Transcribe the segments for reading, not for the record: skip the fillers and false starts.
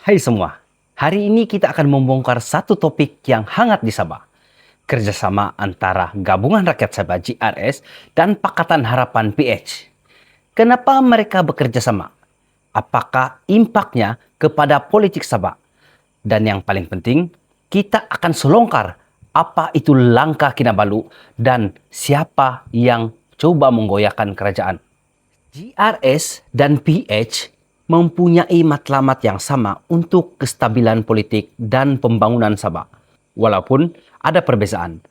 Hai semua, hari ini kita akan membongkar satu topik yang hangat di Sabah. Kerjasama antara Gabungan Rakyat Sabah GRS dan Pakatan Harapan PH. Kenapa mereka bekerja sama? Apakah impaknya kepada politik Sabah? Dan yang paling penting, kita akan selongkar apa itu langkah Kinabalu dan siapa yang coba menggoyahkan kerajaan. GRS dan PH mempunyai matlamat yang sama untuk kestabilan politik dan pembangunan Sabah. Walaupun ada perbezaan,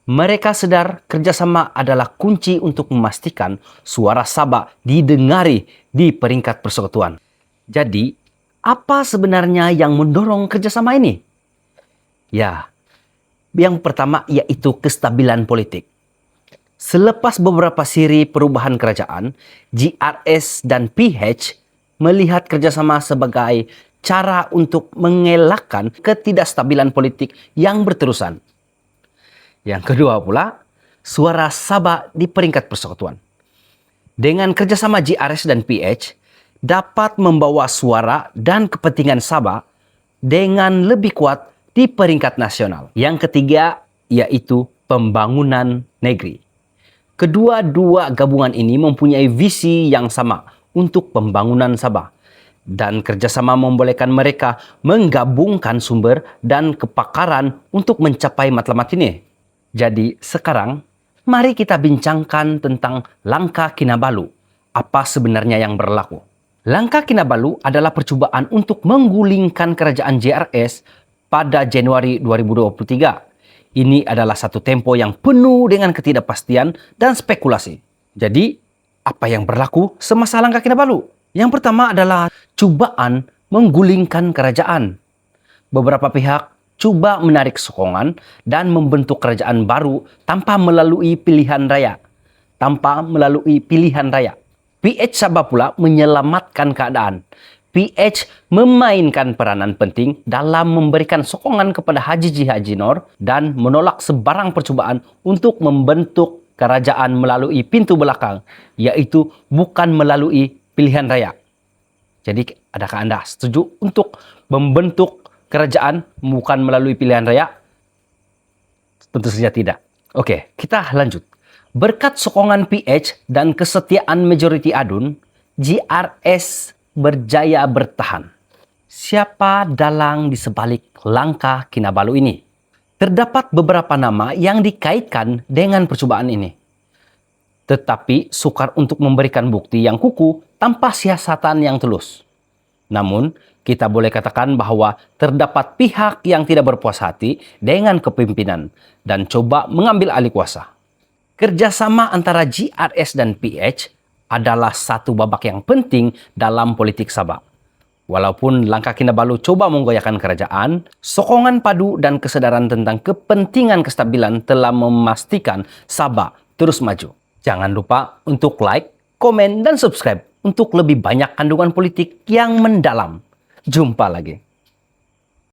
mereka sadar kerjasama adalah kunci untuk memastikan suara Sabah didengari di peringkat persekutuan. Jadi, apa sebenarnya yang mendorong kerjasama ini? Ya, yang pertama yaitu kestabilan politik. Selepas beberapa siri perubahan kerajaan, GRS dan PH melihat kerjasama sebagai cara untuk mengelakkan ketidakstabilan politik yang berterusan. Yang kedua pula, suara Sabah di peringkat persekutuan. Dengan kerjasama GRS dan PH, dapat membawa suara dan kepentingan Sabah dengan lebih kuat di peringkat nasional. Yang ketiga, yaitu pembangunan negeri. Kedua-dua gabungan ini mempunyai visi yang sama untuk pembangunan Sabah. Dan kerjasama membolehkan mereka menggabungkan sumber dan kepakaran untuk mencapai matlamat ini. Jadi sekarang, mari kita bincangkan tentang langkah Kinabalu. Apa sebenarnya yang berlaku? Langkah Kinabalu adalah percobaan untuk menggulingkan kerajaan GRS pada Januari 2023. Ini adalah satu tempo yang penuh dengan ketidakpastian dan spekulasi. Jadi, apa yang berlaku semasa langkah Kinabalu? Yang pertama adalah cobaan menggulingkan kerajaan. Beberapa pihak coba menarik sokongan dan membentuk kerajaan baru tanpa melalui pilihan raya. PH Sabah pula menyelamatkan keadaan. PH memainkan peranan penting dalam memberikan sokongan kepada Haji Haji Noor dan menolak sebarang percobaan untuk membentuk kerajaan melalui pintu belakang, yaitu bukan melalui pilihan raya. Jadi, adakah Anda setuju untuk membentuk kerajaan bukan melalui pilihan raya? Tentu saja tidak. Oke, kita lanjut. Berkat sokongan PH dan kesetiaan majoriti ADUN, GRS berjaya bertahan. Siapa dalang di sebalik langkah Kinabalu ini? Terdapat beberapa nama yang dikaitkan dengan percobaan ini. Tetapi sukar untuk memberikan bukti yang kukuh tanpa siasatan yang tulus. Namun, kita boleh katakan bahwa terdapat pihak yang tidak berpuas hati dengan kepemimpinan dan coba mengambil alih kuasa. Kerjasama antara GRS dan PH adalah satu babak yang penting dalam politik Sabah. Walaupun langkah Kinabalu coba menggoyahkan kerajaan, sokongan padu dan kesadaran tentang kepentingan kestabilan telah memastikan Sabah terus maju. Jangan lupa untuk like, komen, dan subscribe untuk lebih banyak kandungan politik yang mendalam. Jumpa lagi.